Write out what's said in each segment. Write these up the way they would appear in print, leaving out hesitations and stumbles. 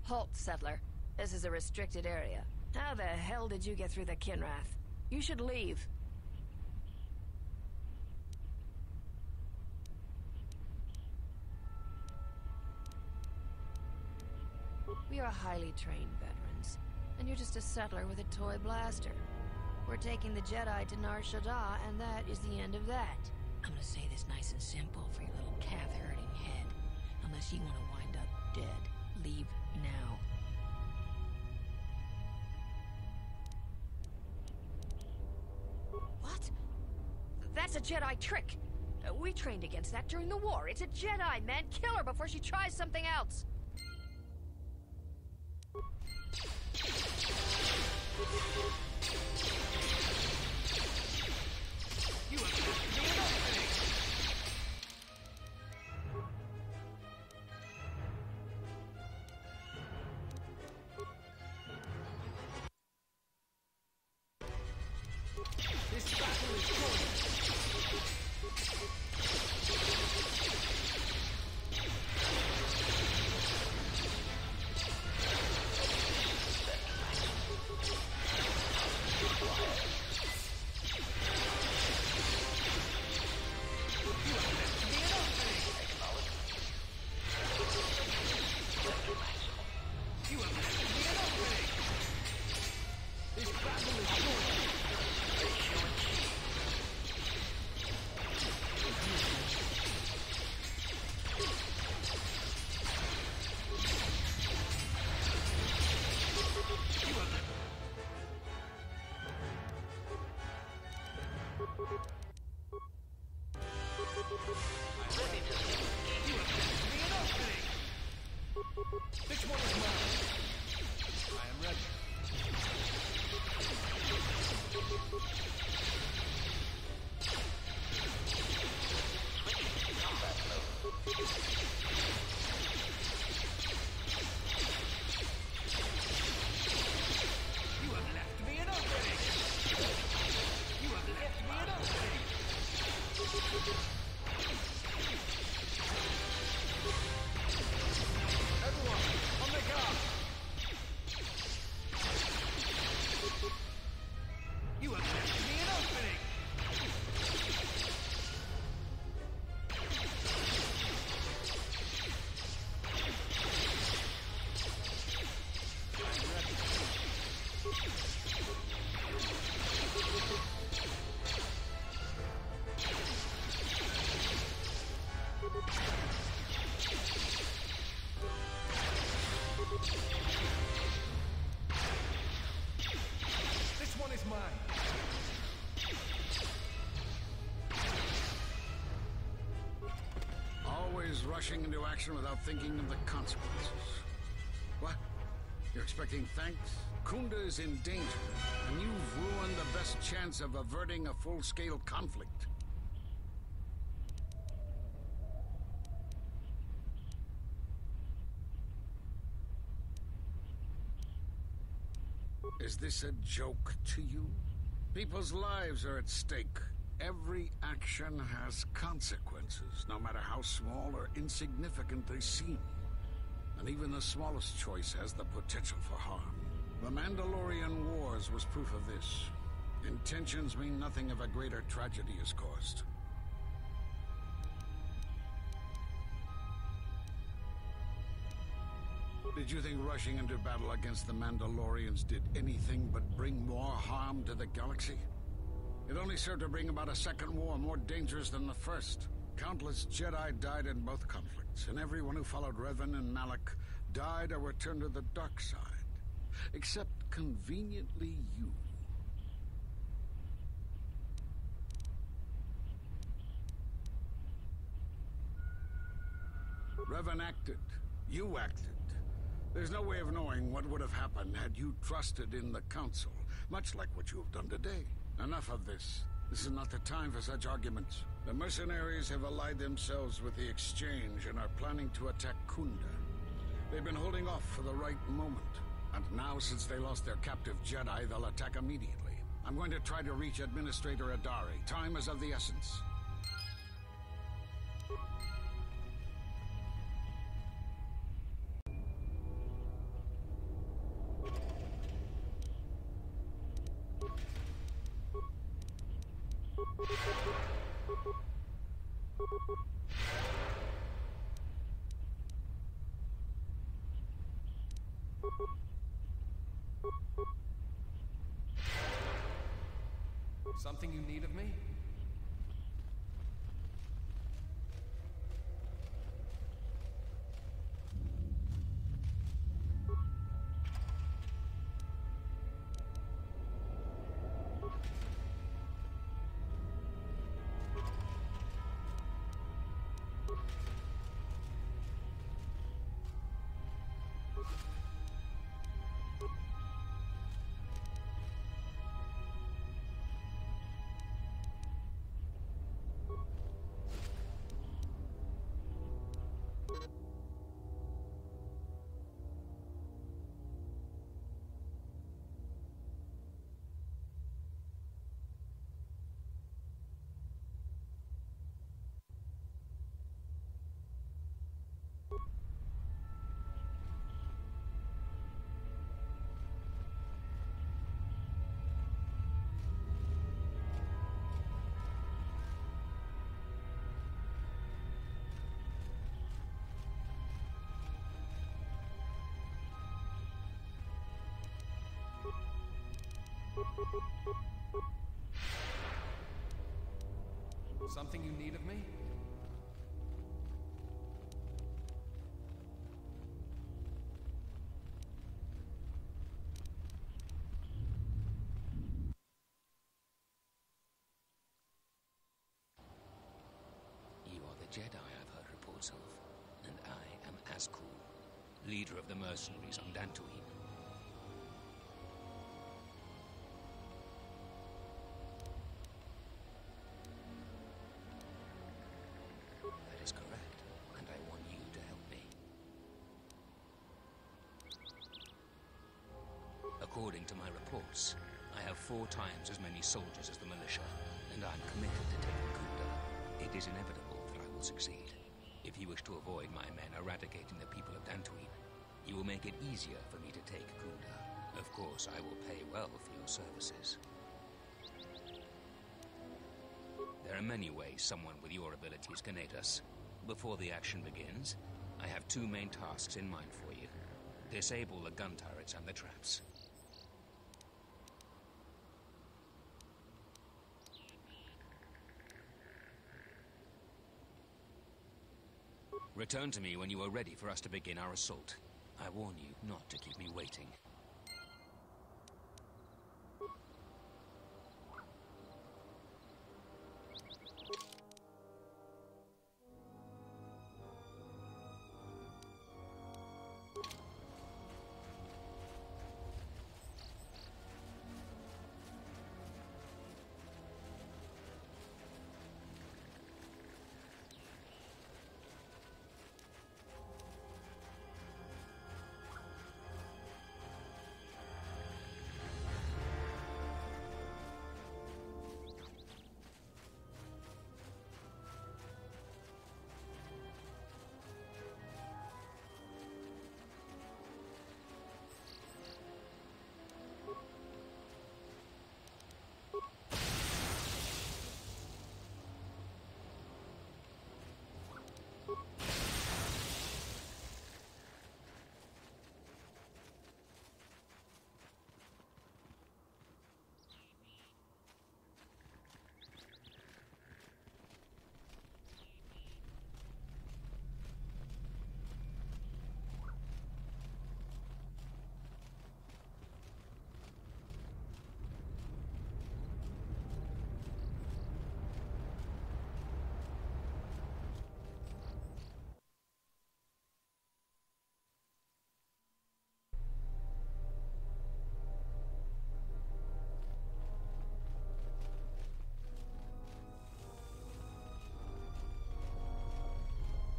Halt, settler. This is a restricted area. How the hell did you get through the Kinrath? You should leave. We are highly trained veterans, and you're just a settler with a toy blaster. We're taking the Jedi to Nar Shaddaa, and that is the end of that. I'm gonna say this nice and simple for your little calf-hurting head. Unless you want to wind up dead, leave now. What? That's a Jedi trick! We trained against that during the war. It's a Jedi, man! Kill her before she tries something else! You have to be enough. This battle is yours. Which one is mine? I am ready. You have left me an opening. You have left me an opening. Everyone, on the guard! You have left me an opening! I'm ready. This one is mine. Always rushing into action without thinking of the consequences. What? You're expecting thanks? Kunda is in danger, and you've ruined the best chance of averting a full-scale conflict. Is this a joke to you? People's lives are at stake. Every action has consequences, no matter how small or insignificant they seem. And even the smallest choice has the potential for harm. The Mandalorian Wars was proof of this. Intentions mean nothing if a greater tragedy is caused. Did you think rushing into battle against the Mandalorians did anything but bring more harm to the galaxy? It only served to bring about a second war more dangerous than the first. Countless Jedi died in both conflicts, and everyone who followed Revan and Malak died or returned to the dark side. Except, conveniently, you. Revan acted. You acted. There's no way of knowing what would have happened had you trusted in the Council, much like what you have done today. Enough of this. This is not the time for such arguments. The mercenaries have allied themselves with the Exchange and are planning to attack Kunda. They've been holding off for the right moment. And now, since they lost their captive Jedi, they'll attack immediately. I'm going to try to reach Administrator Adari. Time is of the essence. Something you need of me? Something you need of me? You are the Jedi I've heard reports of, and I am Azkul, leader of the mercenaries on Dantooine. That is correct, and I want you to help me. According to my reports, I have 4 times as many soldiers as the militia, and I'm committed to taking Kunda. It is inevitable that I will succeed. If you wish to avoid my men eradicating the people of Dantooine, you will make it easier for me to take Kunda. Of course, I will pay well for your services. There are many ways someone with your abilities can aid us. Before the action begins, I have 2 main tasks in mind for you. Disable the gun turrets and the traps. Return to me when you are ready for us to begin our assault. I warn you not to keep me waiting.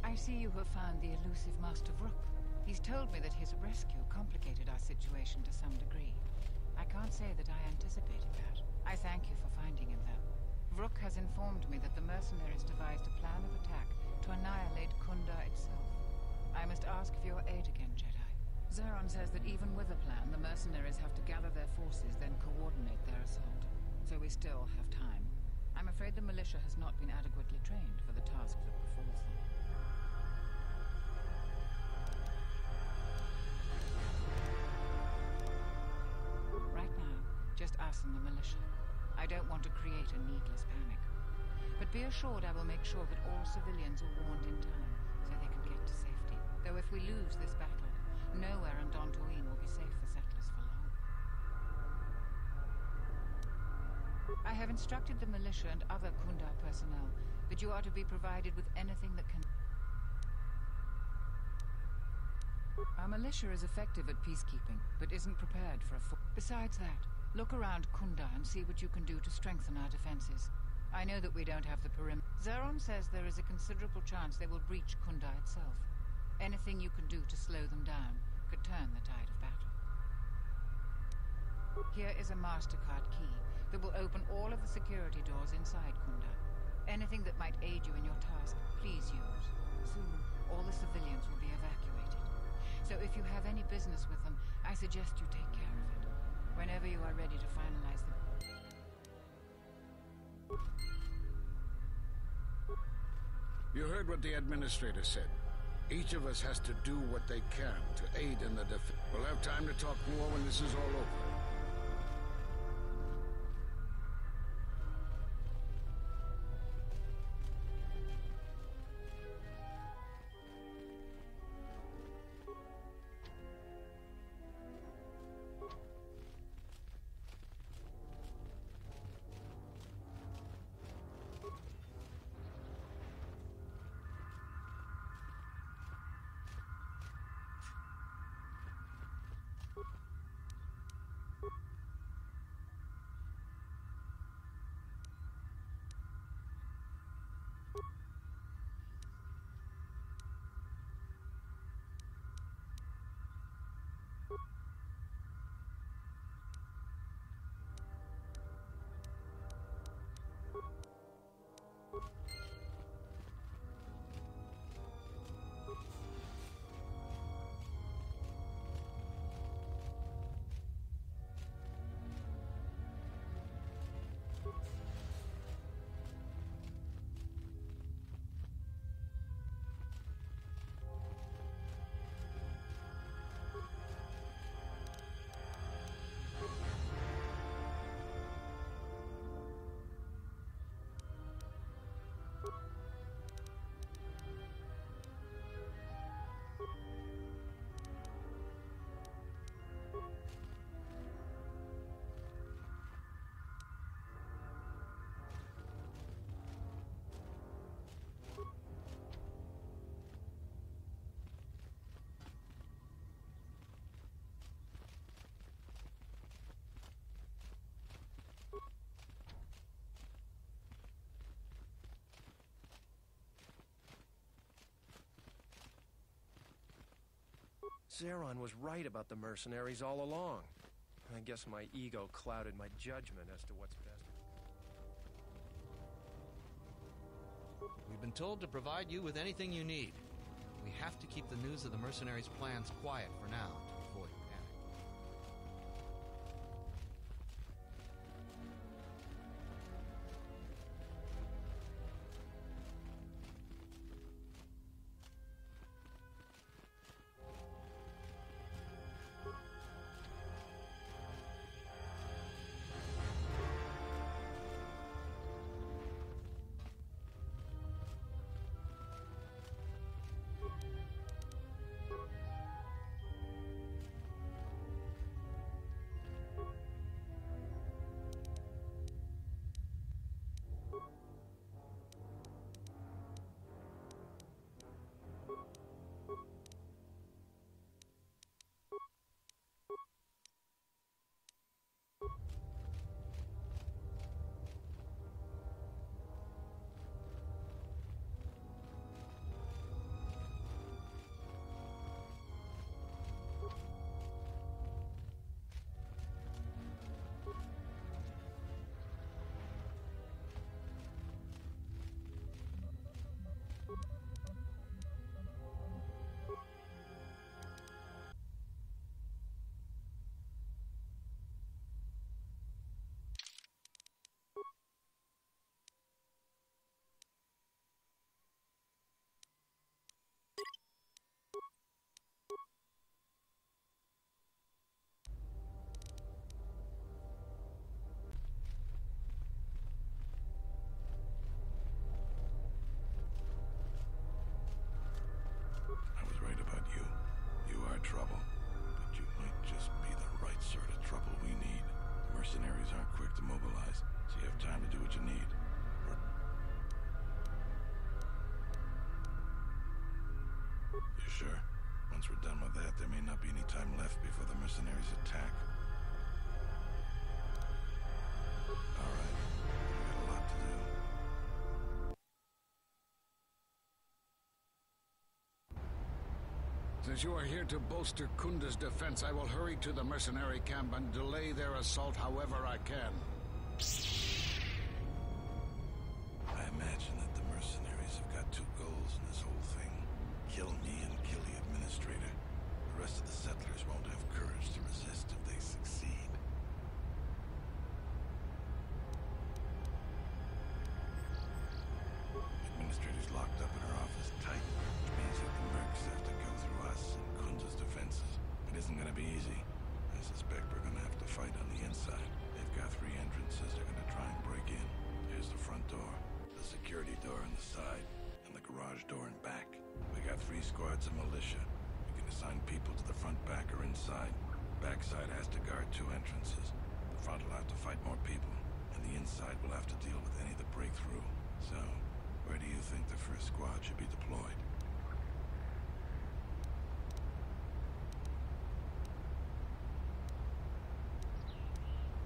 I see you have found the elusive Master Vrook. He's told me that his rescue complicated our situation to some degree. I can't say that I anticipated that. I thank you for finding him, though. Vrook has informed me that the mercenaries devised a plan of attack to annihilate Kunda itself. I must ask for your aid again, Jedi. Zeron says that even with a plan, the mercenaries have to gather their forces, then coordinate their assault. we still have time. I'm afraid the militia has not been adequately trained for the task that befalls them. Right now, just us and the militia. I don't want to create a needless panic. But be assured I will make sure that all civilians are warned in time, so they can get to safety. Though if we lose this battle, nowhere in DANTOOINE will be safe for settlers for long. I have instructed the militia and other Kunda personnel that you are to be provided with anything that can... Our militia is effective at peacekeeping, but isn't prepared for a full... Besides that, look around Kunda and see what you can do to strengthen our defenses. I know that we don't have the perimeter. Zeron says there is a considerable chance they will breach Kunda itself. Anything you can do to slow them down could turn the tide of battle. Here is a MasterCard key that will open all of the security doors inside Kunda. Anything that might aid you in your task, please use. Soon, all the civilians will be evacuated. So if you have any business with them, I suggest you take care of it. Whenever you are ready to finalize the... You heard what the administrator said. Each of us has to do what they can to aid in the defense. We'll have time to talk more when this is all over. Zeron was right about the mercenaries all along. I guess my ego clouded my judgment as to what's best. We've been told to provide you with anything you need. We have to keep the news of the mercenaries' plans quiet for now to avoid panic. quick to mobilize, so you have time to do what you need. You sure? Once we're done with that, there may not be any time left before the mercenaries attack. All right. We got a lot to do. Since you are here to bolster Kunda's defense, I will hurry to the mercenary camp and delay their assault however I can. I imagine that the mercenaries have got two goals in this whole thing. Kill me and kill the administrator. The rest of the settlers won't have courage to resist if they succeed. The administrator's locked up in her office tight, which means that the mercs have to go through us and Kunda's defenses. It isn't gonna be easy. I suspect we're gonna have to fight on the inside. They've got 3 entrances they're gonna try and break in. Here's the front door, the security door on the side, and the garage door in back. We got 3 squads of militia. We can assign people to the front, back, or inside. Backside has to guard 2 entrances. The front will have to fight more people, and the inside will have to deal with any that break through. So, where do you think the first squad should be deployed?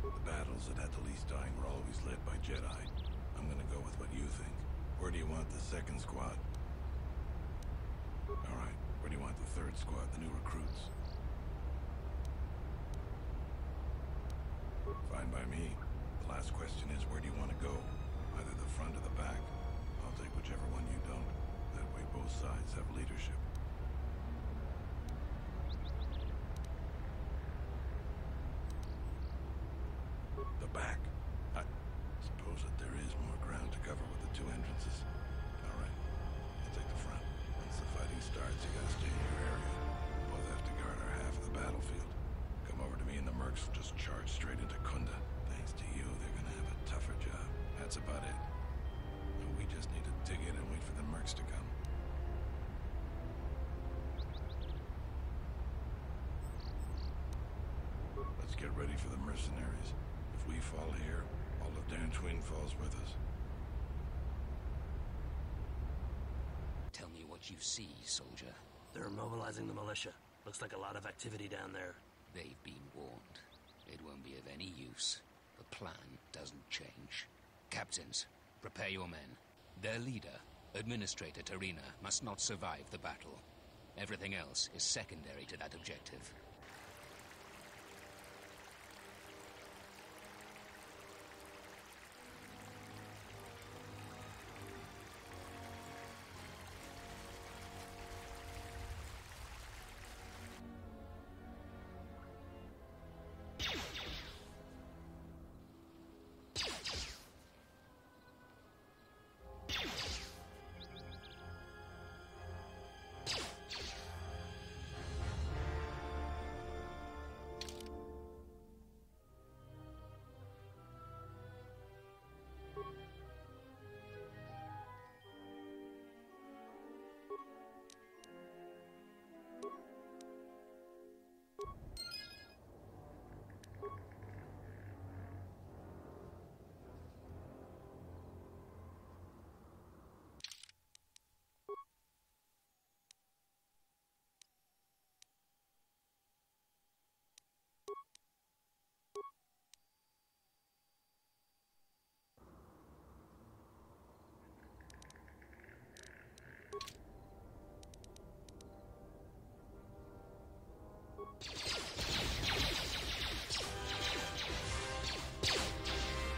The battles that had the least dying were always led by Jedi. I'm gonna go with what you think. Where do you want the second squad? All right, where do you want the third squad, the new recruits? Fine by me. The last question is, where do you want to go? Either the front or the back. I'll take whichever one you don't. That way both sides have leadership. The back. I suppose that there is more ground to cover with the 2 entrances. All right, I'll take the front. Once the fighting starts, you gotta stay in your area. Both have to guard our half of the battlefield. Come over to me and the mercs will just charge straight into Kunda. Thanks to you, they're gonna have a tougher job. That's about it. And we just need to dig in and wait for the mercs to come. Let's get ready for the mercenaries. If we fall here, all of DANTOOINE falls with us. Tell me what you see, soldier. They're mobilizing the militia. Looks like a lot of activity down there. They've been warned. It won't be of any use. The plan doesn't change. Captains, prepare your men. Their leader, Administrator Tarina, must not survive the battle. Everything else is secondary to that objective.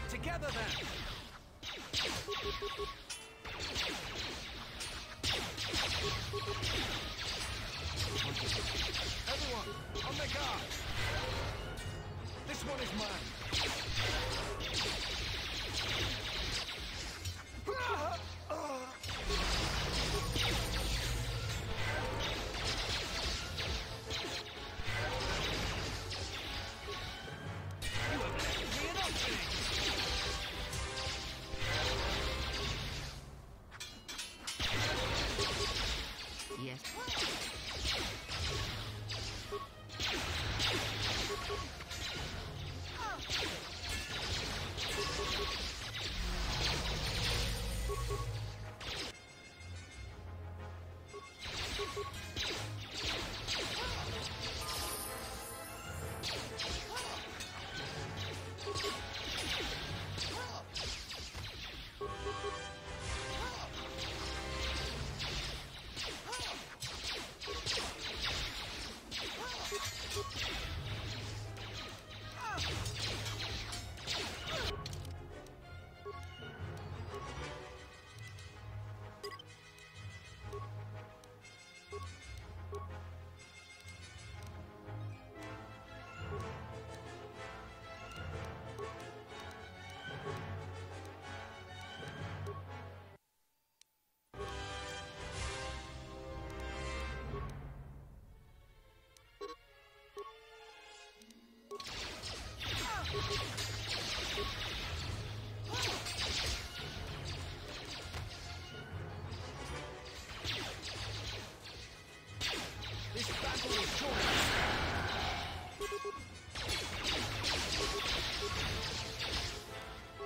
Together then! Everyone, on their guard! This one is mine! Yes.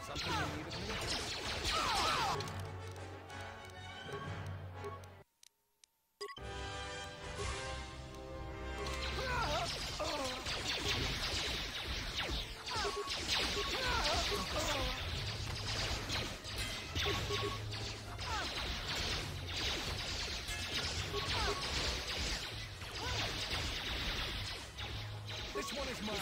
Something you need of me? This one is mine.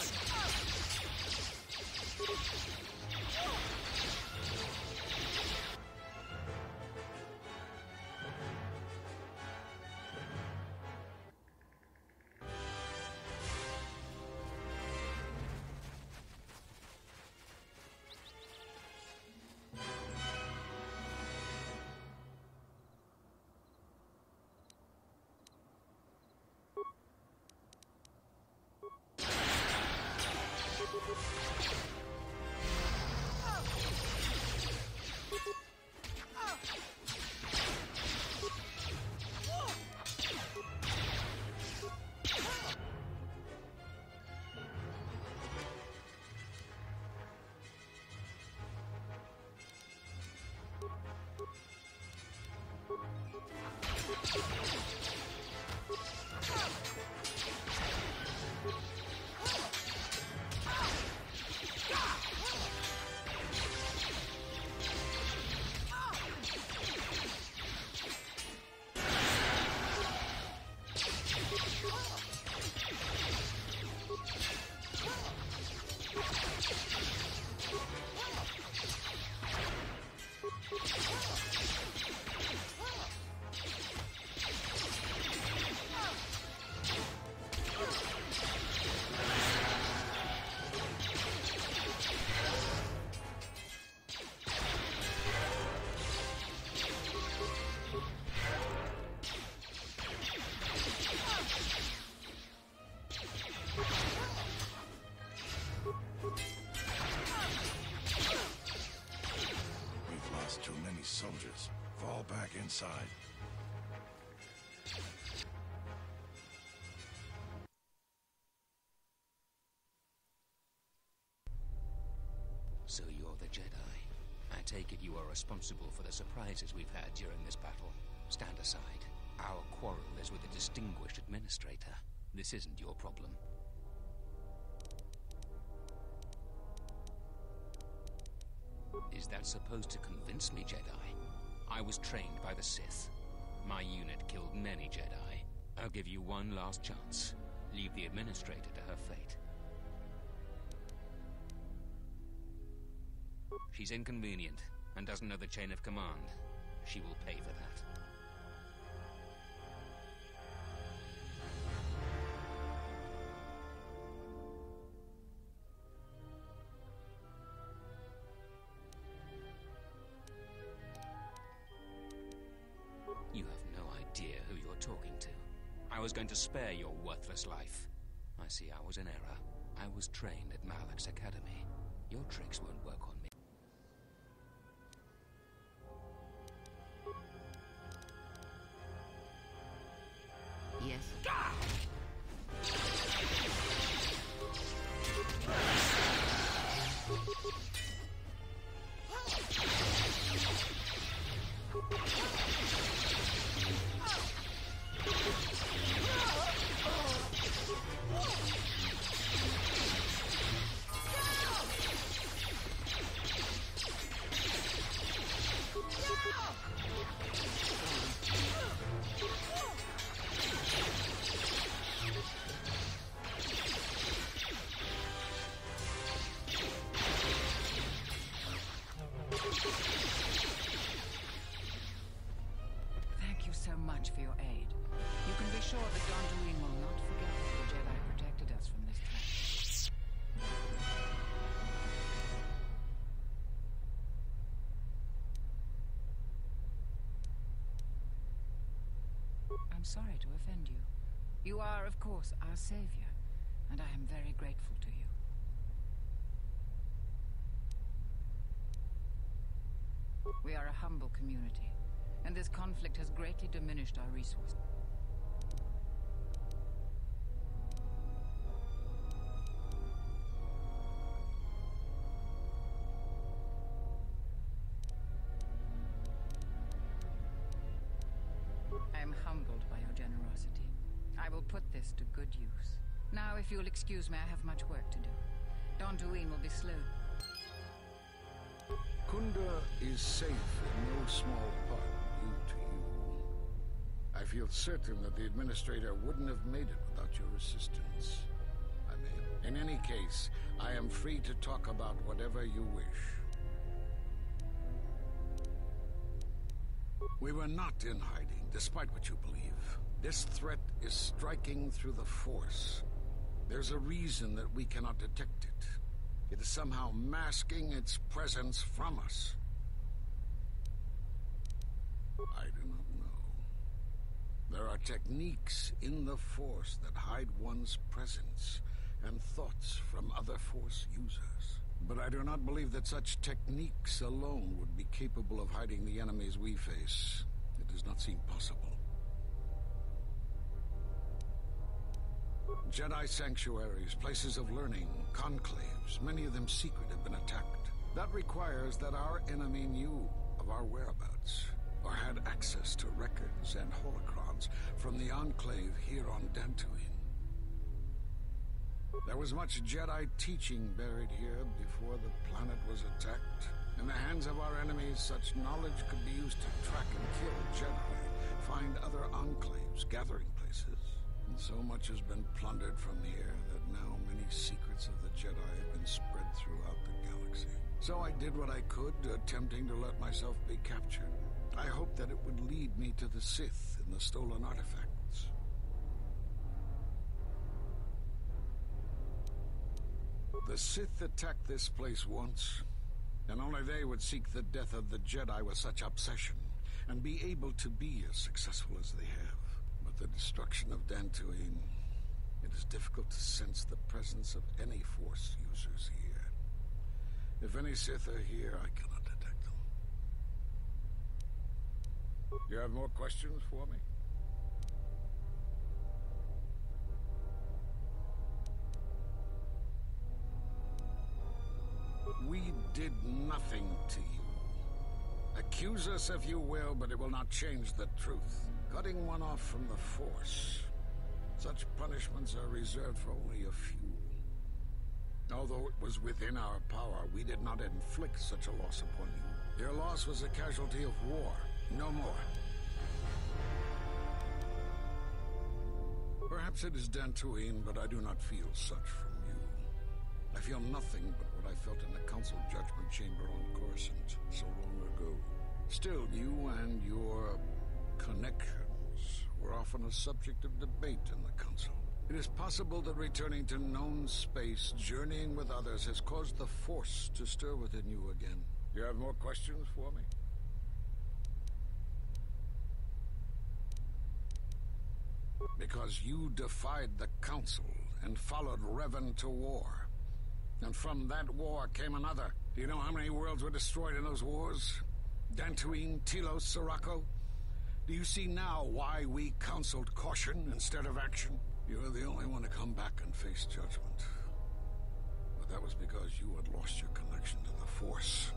Soldiers, fall back inside. So you're the Jedi. I take it you are responsible for the surprises we've had during this battle. Stand aside. Our quarrel is with a distinguished administrator. This isn't your problem. Is that supposed to convince me, Jedi? I was trained by the Sith. My unit killed many Jedi. I'll give you one last chance. Leave the administrator to her fate. She's inconvenient and doesn't know the chain of command. She will pay for that. You have no idea who you're talking to. I was going to spare your worthless life. I see I was in error. I was trained at Malak's academy. Your tricks won't work on me. Yes. Thank you so much for your aid. You can be sure that DANTOOINE will not forget that the Jedi protected us from this threat. I'm sorry to offend you. You are, of course, our savior, and I am very grateful to you. We are a humble community, and this conflict has greatly diminished our resources. I will put this to good use. Now, if you'll excuse me, I have much work to do. DANTOOINE will be slow. Kunda is safe in no small part due to you. I feel certain that the Administrator wouldn't have made it without your assistance. I mean, in any case, I am free to talk about whatever you wish. We were not in hiding, despite what you believe. This threat is striking through the Force. There's a reason that we cannot detect it. It is somehow masking its presence from us. I do not know. There are techniques in the Force that hide one's presence and thoughts from other Force users. But I do not believe that such techniques alone would be capable of hiding the enemies we face. It does not seem possible. Jedi sanctuaries, places of learning, conclaves, many of them secret, have been attacked. That requires that our enemy knew of our whereabouts, or had access to records and holocrons from the Enclave here on Dantooine. There was much Jedi teaching buried here before the planet was attacked. In the hands of our enemies, such knowledge could be used to track and kill Jedi, find other enclaves, gathering places. And so much has been plundered from here that now many secrets of the Jedi have been spread throughout the galaxy. So I did what I could, attempting to let myself be captured. I hoped that it would lead me to the Sith and the stolen artifacts. The Sith attacked this place once, and only they would seek the death of the Jedi with such obsession, and be able to be as successful as they have. But the destruction of Dantooine, it is difficult to sense the presence of any Force users here. If any Sith are here, I cannot detect them. You have more questions for me? We did nothing to you. Accuse us if you will, but it will not change the truth. Cutting one off from the Force. Such punishments are reserved for only a few. Although it was within our power, we did not inflict such a loss upon you. Your loss was a casualty of war, no more. Perhaps it is Dantooine, but I do not feel such from you. I feel nothing but what I felt in the Council Judgment Chamber on Coruscant so long ago. Still, you and your connections were often a subject of debate in the Council. It is possible that returning to known space, journeying with others, has caused the Force to stir within you again. You have more questions for me? Because you defied the Council and followed Revan to war. And from that war came another. Do you know how many worlds were destroyed in those wars? Dantooine, Telos, Sirocco? Do you see now why we counseled caution instead of action? You were the only one to come back and face judgment. But that was because you had lost your connection to the Force.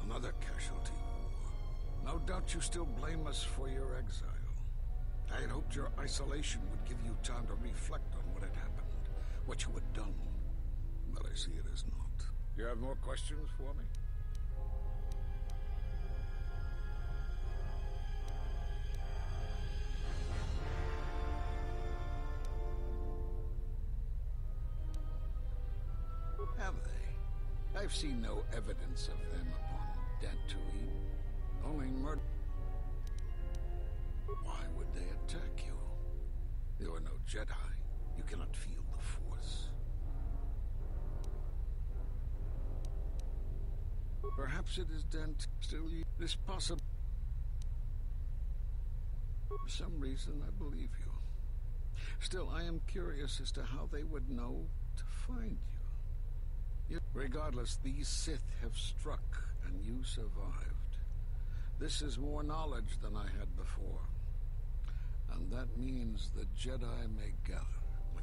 Another casualty war. No doubt you still blame us for your exile. I had hoped your isolation would give you time to reflect on what had happened, what you had done. But I see it as not. You have more questions for me? Have they? I've seen no evidence of them upon Dantooine. Only murder. Why would they attack you? There were no Jedi. You cannot feel the Force. Perhaps it is Dant. Still, it is possible. For some reason, I believe you. Still, I am curious as to how they would know to find you. Regardless, these Sith have struck, and you survived. This is more knowledge than I had before. And that means the Jedi may gather.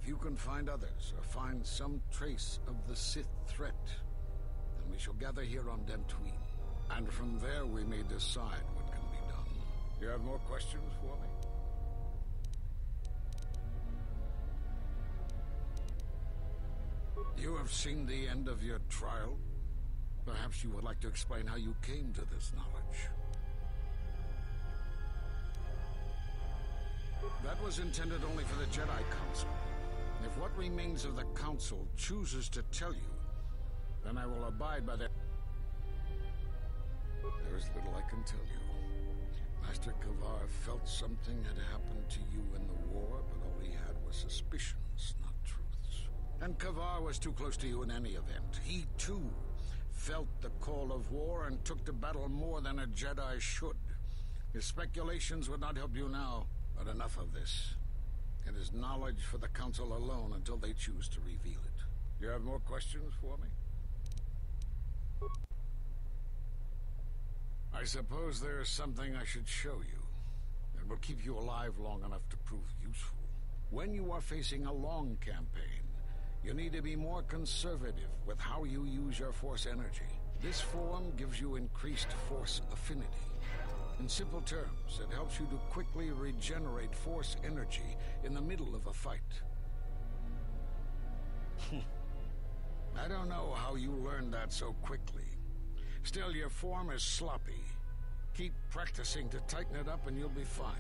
If you can find others, or find some trace of the Sith threat, then we shall gather here on Dantooine. And from there we may decide what can be done. You have more questions for me? You have seen the end of your trial? Perhaps you would like to explain how you came to this knowledge. That was intended only for the Jedi Council. If what remains of the Council chooses to tell you, then I will abide by their... There is little I can tell you. Master Kavar felt something had happened to you in the war, but all he had was suspicions, not truths. And Kavar was too close to you in any event. He, too, felt the call of war and took to battle more than a Jedi should. His speculations would not help you now, but enough of this. It is knowledge for the Council alone until they choose to reveal it. You have more questions for me? I suppose there is something I should show you. It will keep you alive long enough to prove useful. When you are facing a long campaign, you need to be more conservative with how you use your force energy. This form gives you increased force affinity. In simple terms, it helps you to quickly regenerate force energy in the middle of a fight. I don't know how you learned that so quickly. Still, your form is sloppy. Keep practicing to tighten it up and you'll be fine.